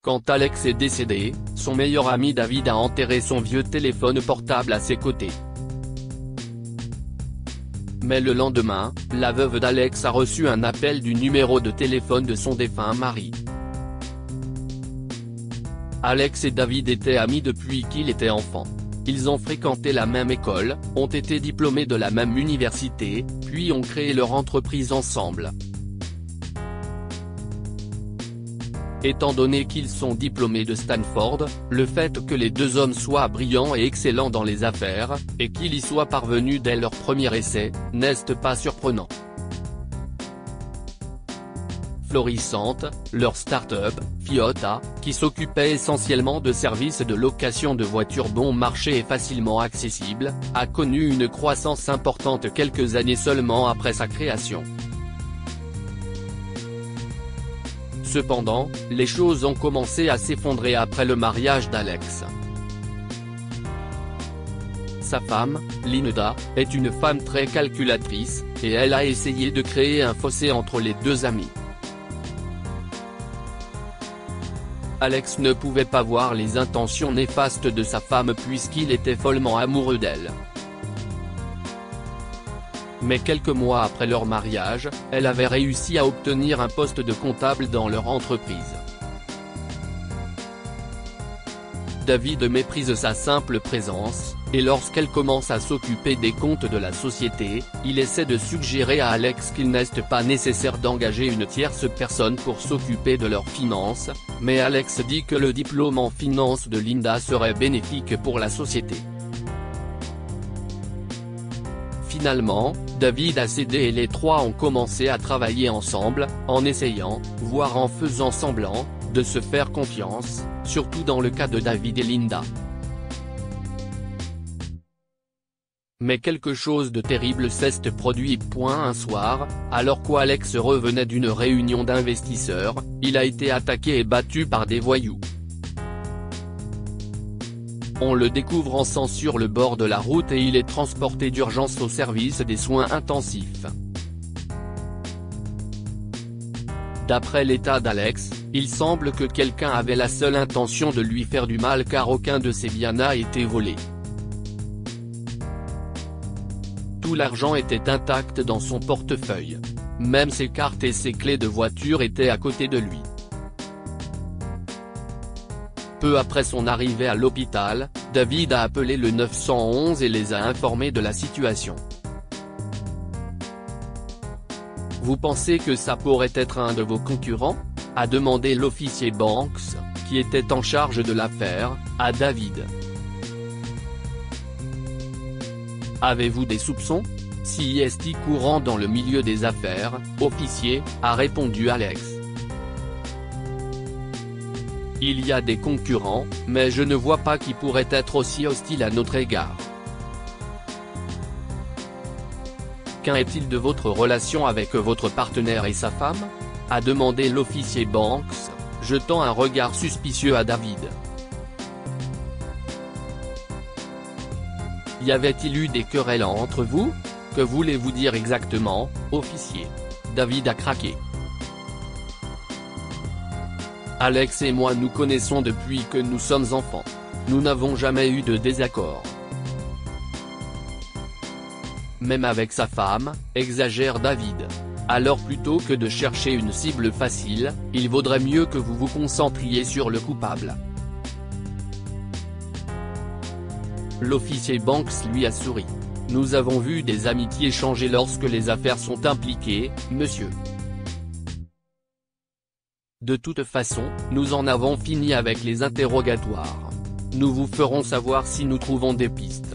Quand Alex est décédé, son meilleur ami David a enterré son vieux téléphone portable à ses côtés. Mais le lendemain, la veuve d'Alex a reçu un appel du numéro de téléphone de son défunt mari. Alex et David étaient amis depuis qu'il était enfant. Ils ont fréquenté la même école, ont été diplômés de la même université, puis ont créé leur entreprise ensemble. Étant donné qu'ils sont diplômés de Stanford, le fait que les deux hommes soient brillants et excellents dans les affaires, et qu'ils y soient parvenus dès leur premier essai, n'est pas surprenant. Florissante, leur start-up, Fiota, qui s'occupait essentiellement de services de location de voitures bon marché et facilement accessibles, a connu une croissance importante quelques années seulement après sa création. Cependant, les choses ont commencé à s'effondrer après le mariage d'Alex. Sa femme, Linda, est une femme très calculatrice, et elle a essayé de créer un fossé entre les deux amis. Alex ne pouvait pas voir les intentions néfastes de sa femme puisqu'il était follement amoureux d'elle. Mais quelques mois après leur mariage, elle avait réussi à obtenir un poste de comptable dans leur entreprise. David méprise sa simple présence, et lorsqu'elle commence à s'occuper des comptes de la société, il essaie de suggérer à Alex qu'il n'est pas nécessaire d'engager une tierce personne pour s'occuper de leurs finances, mais Alex dit que le diplôme en finance de Linda serait bénéfique pour la société. Finalement, David a cédé et les trois ont commencé à travailler ensemble, en essayant, voire en faisant semblant, de se faire confiance, surtout dans le cas de David et Linda. Mais quelque chose de terrible s'est produit. Un soir, alors qu'Alex revenait d'une réunion d'investisseurs, il a été attaqué et battu par des voyous. On le découvre en sang sur le bord de la route et il est transporté d'urgence au service des soins intensifs. D'après l'état d'Alex, il semble que quelqu'un avait la seule intention de lui faire du mal car aucun de ses biens n'a été volé. Tout l'argent était intact dans son portefeuille. Même ses cartes et ses clés de voiture étaient à côté de lui. Peu après son arrivée à l'hôpital, David a appelé le 911 et les a informés de la situation. Vous pensez que ça pourrait être un de vos concurrents ? A demandé l'officier Banks, qui était en charge de l'affaire, à David. Avez-vous des soupçons ? Si est courant dans le milieu des affaires, officier, a répondu Alex. Il y a des concurrents, mais je ne vois pas qui pourrait être aussi hostile à notre égard. Qu'en est-il de votre relation avec votre partenaire et sa femme ? A demandé l'officier Banks, jetant un regard suspicieux à David. Y avait-il eu des querelles entre vous ? Que voulez-vous dire exactement, officier ? David a craqué. Alex et moi nous connaissons depuis que nous sommes enfants. Nous n'avons jamais eu de désaccord. Même avec sa femme, exagère David. Alors plutôt que de chercher une cible facile, il vaudrait mieux que vous vous concentriez sur le coupable. L'officier Banks lui a souri. Nous avons vu des amitiés changer lorsque les affaires sont impliquées, monsieur. De toute façon, nous en avons fini avec les interrogatoires. Nous vous ferons savoir si nous trouvons des pistes.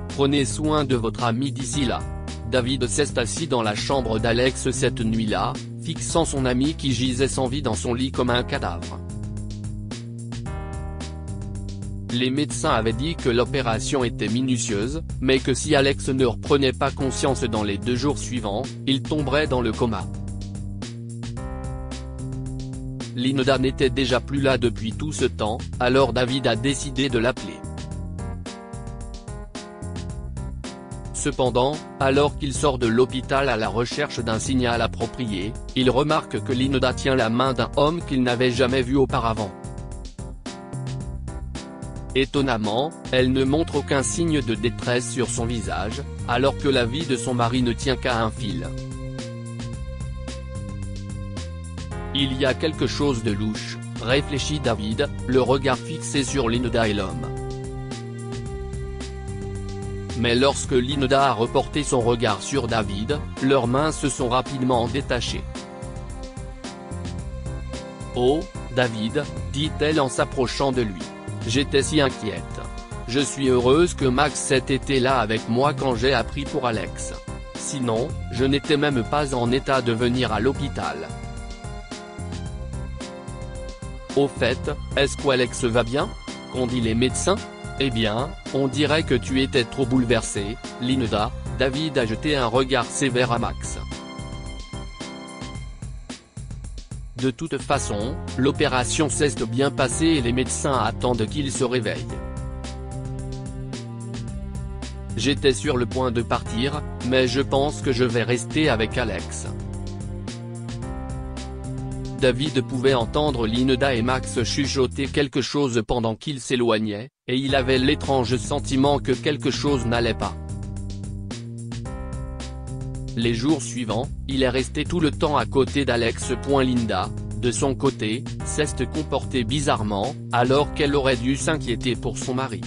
Prenez soin de votre ami d'ici là. David s'est assis dans la chambre d'Alex cette nuit-là, fixant son ami qui gisait sans vie dans son lit comme un cadavre. Les médecins avaient dit que l'opération était minutieuse, mais que si Alex ne reprenait pas conscience dans les 2 jours suivants, il tomberait dans le coma. Linda n'était déjà plus là depuis tout ce temps, alors David a décidé de l'appeler. Cependant, alors qu'il sort de l'hôpital à la recherche d'un signal approprié, il remarque que Linda tient la main d'un homme qu'il n'avait jamais vu auparavant. Étonnamment, elle ne montre aucun signe de détresse sur son visage, alors que la vie de son mari ne tient qu'à un fil. Il y a quelque chose de louche, réfléchit David, le regard fixé sur Linda et l'homme. Mais lorsque Linda a reporté son regard sur David, leurs mains se sont rapidement détachées. « Oh, David, dit-elle en s'approchant de lui. J'étais si inquiète. Je suis heureuse que Max ait été là avec moi quand j'ai appris pour Alex. Sinon, je n'étais même pas en état de venir à l'hôpital. Au fait, est-ce qu'Alex va bien ? Qu'ont dit les médecins ? Eh bien, on dirait que tu étais trop bouleversée, Linda. » David a jeté un regard sévère à Max. De toute façon, l'opération s'est bien passée et les médecins attendent qu'il se réveille. J'étais sur le point de partir, mais je pense que je vais rester avec Alex. David pouvait entendre Linda et Max chuchoter quelque chose pendant qu'ils s'éloignaient, et il avait l'étrange sentiment que quelque chose n'allait pas. Les jours suivants, il est resté tout le temps à côté d'Alex. Linda, de son côté, s'est comportée bizarrement, alors qu'elle aurait dû s'inquiéter pour son mari.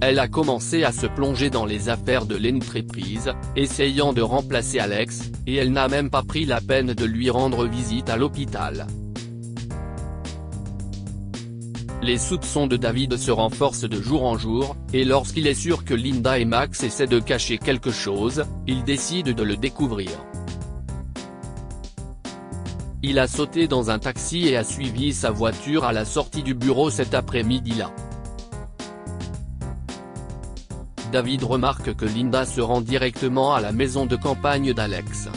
Elle a commencé à se plonger dans les affaires de l'entreprise, essayant de remplacer Alex, et elle n'a même pas pris la peine de lui rendre visite à l'hôpital. Les soupçons de David se renforcent de jour en jour, et lorsqu'il est sûr que Linda et Max essaient de cacher quelque chose, il décide de le découvrir. Il a sauté dans un taxi et a suivi sa voiture à la sortie du bureau cet après-midi-là. David remarque que Linda se rend directement à la maison de campagne d'Alex.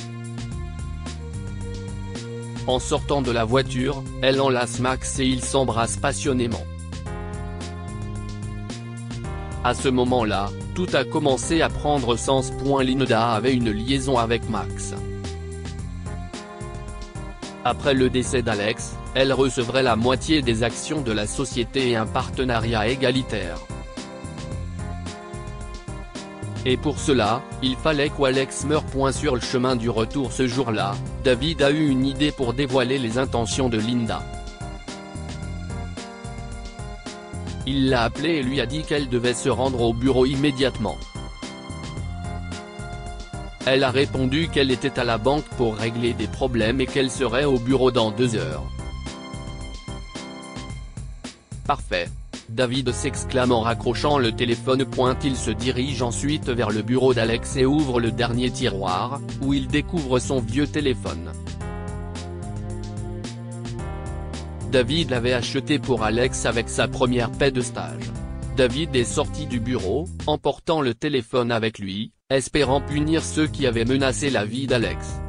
En sortant de la voiture, elle enlace Max et ils s'embrassent passionnément. À ce moment-là, tout a commencé à prendre sens. Linda avait une liaison avec Max. Après le décès d'Alex, elle recevrait la moitié des actions de la société et un partenariat égalitaire. Et pour cela, il fallait qu'Alex meure. Sur le chemin du retour ce jour-là, David a eu une idée pour dévoiler les intentions de Linda. Il l'a appelée et lui a dit qu'elle devait se rendre au bureau immédiatement. Elle a répondu qu'elle était à la banque pour régler des problèmes et qu'elle serait au bureau dans 2 heures. Parfait. David s'exclame en raccrochant le téléphone. Il se dirige ensuite vers le bureau d'Alex et ouvre le dernier tiroir, où il découvre son vieux téléphone. David l'avait acheté pour Alex avec sa première paie de stage. David est sorti du bureau, emportant le téléphone avec lui, espérant punir ceux qui avaient menacé la vie d'Alex.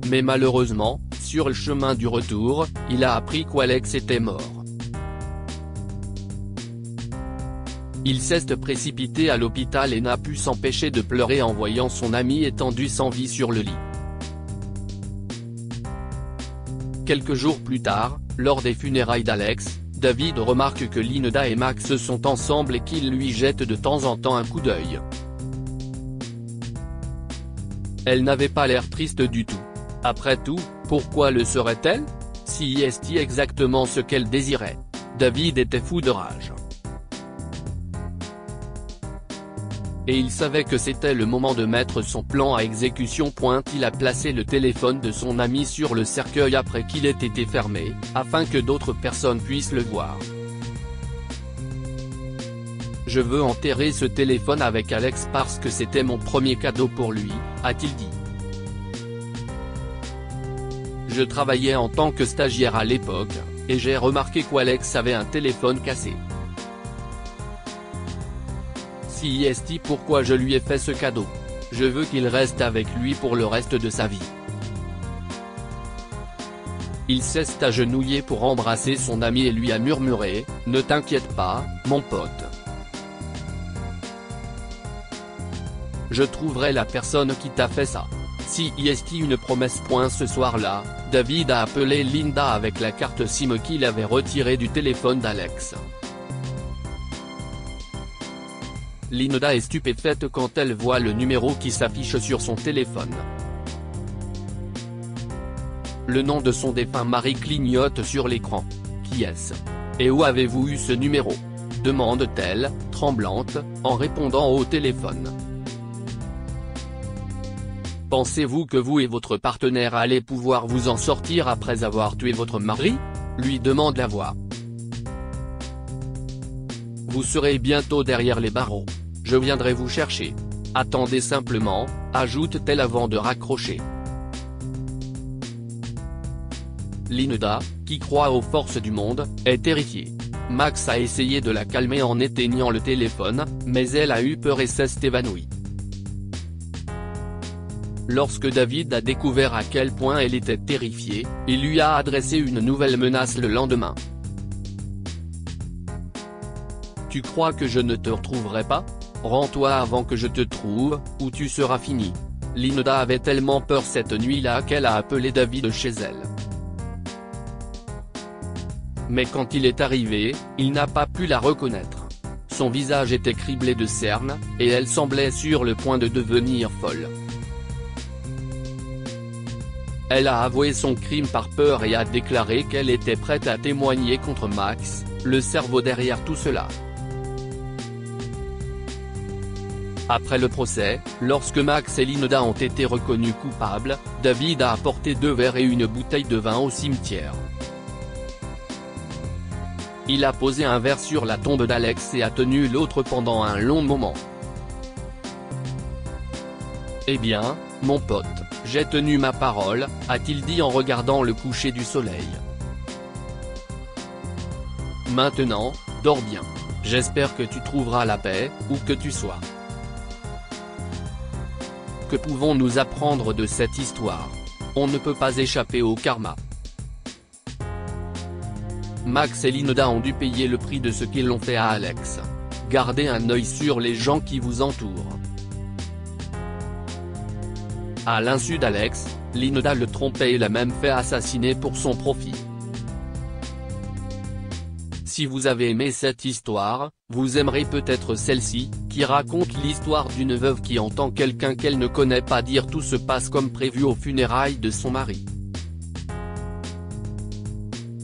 Mais malheureusement, sur le chemin du retour, il a appris qu'Alex était mort. Il s'est précipité à l'hôpital et n'a pu s'empêcher de pleurer en voyant son ami étendu sans vie sur le lit. Quelques jours plus tard, lors des funérailles d'Alex, David remarque que Linda et Max sont ensemble et qu'il lui jette de temps en temps un coup d'œil. Elle n'avait pas l'air triste du tout. Après tout, pourquoi le serait-elle ? Si est exactement ce qu'elle désirait. David était fou de rage. Et il savait que c'était le moment de mettre son plan à exécution. Il a placé le téléphone de son ami sur le cercueil après qu'il ait été fermé, afin que d'autres personnes puissent le voir. Je veux enterrer ce téléphone avec Alex parce que c'était mon premier cadeau pour lui, a-t-il dit. Je travaillais en tant que stagiaire à l'époque, et j'ai remarqué qu'Alex avait un téléphone cassé. Si pourquoi je lui ai fait ce cadeau. Je veux qu'il reste avec lui pour le reste de sa vie. il s'est agenouillé pour embrasser son ami et lui a murmuré « Ne t'inquiète pas, mon pote. Je trouverai la personne qui t'a fait ça. » Si est une promesse. Ce soir-là, David a appelé Linda avec la carte SIM qu'il avait retirée du téléphone d'Alex. Linda est stupéfaite quand elle voit le numéro qui s'affiche sur son téléphone. Le nom de son défunt mari clignote sur l'écran. Qui est-ce? Et où avez-vous eu ce numéro? Demande-t-elle, tremblante, en répondant au téléphone. Pensez-vous que vous et votre partenaire allez pouvoir vous en sortir après avoir tué votre mari? Lui demande la voix. Vous serez bientôt derrière les barreaux. Je viendrai vous chercher. Attendez simplement, ajoute-t-elle avant de raccrocher. Linda, qui croit aux forces du monde, est terrifiée. Max a essayé de la calmer en éteignant le téléphone, mais elle a eu peur et s'est évanouie. Lorsque David a découvert à quel point elle était terrifiée, il lui a adressé une nouvelle menace le lendemain. Tu crois que je ne te retrouverai pas? Rends-toi avant que je te trouve, ou tu seras fini. Linda avait tellement peur cette nuit-là qu'elle a appelé David chez elle. Mais quand il est arrivé, il n'a pas pu la reconnaître. Son visage était criblé de cernes, et elle semblait sur le point de devenir folle. Elle a avoué son crime par peur et a déclaré qu'elle était prête à témoigner contre Max, le cerveau derrière tout cela. Après le procès, lorsque Max et Linda ont été reconnus coupables, David a apporté 2 verres et une bouteille de vin au cimetière. Il a posé un verre sur la tombe d'Alex et a tenu l'autre pendant un long moment. Eh bien, mon pote, j'ai tenu ma parole, a-t-il dit en regardant le coucher du soleil. Maintenant, dors bien. J'espère que tu trouveras la paix, où que tu sois. Que pouvons-nous apprendre de cette histoire? On ne peut pas échapper au karma. Max et Linda ont dû payer le prix de ce qu'ils ont fait à Alex. Gardez un œil sur les gens qui vous entourent. À l'insu d'Alex, Linda le trompait et l'a même fait assassiner pour son profit. Si vous avez aimé cette histoire, vous aimerez peut-être celle-ci, qui raconte l'histoire d'une veuve qui entend quelqu'un qu'elle ne connaît pas dire tout se passe comme prévu aux funérailles de son mari.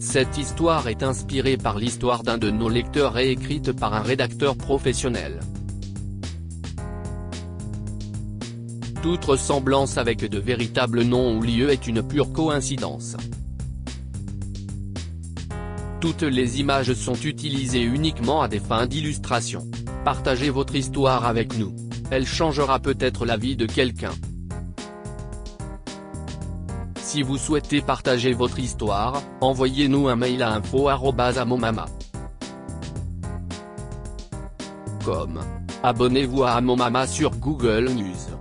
Cette histoire est inspirée par l'histoire d'un de nos lecteurs et écrite par un rédacteur professionnel. Toute ressemblance avec de véritables noms ou lieux est une pure coïncidence. Toutes les images sont utilisées uniquement à des fins d'illustration. Partagez votre histoire avec nous. Elle changera peut-être la vie de quelqu'un. Si vous souhaitez partager votre histoire, envoyez-nous un mail à info@amomama.com. Abonnez-vous à Amomama sur Google News.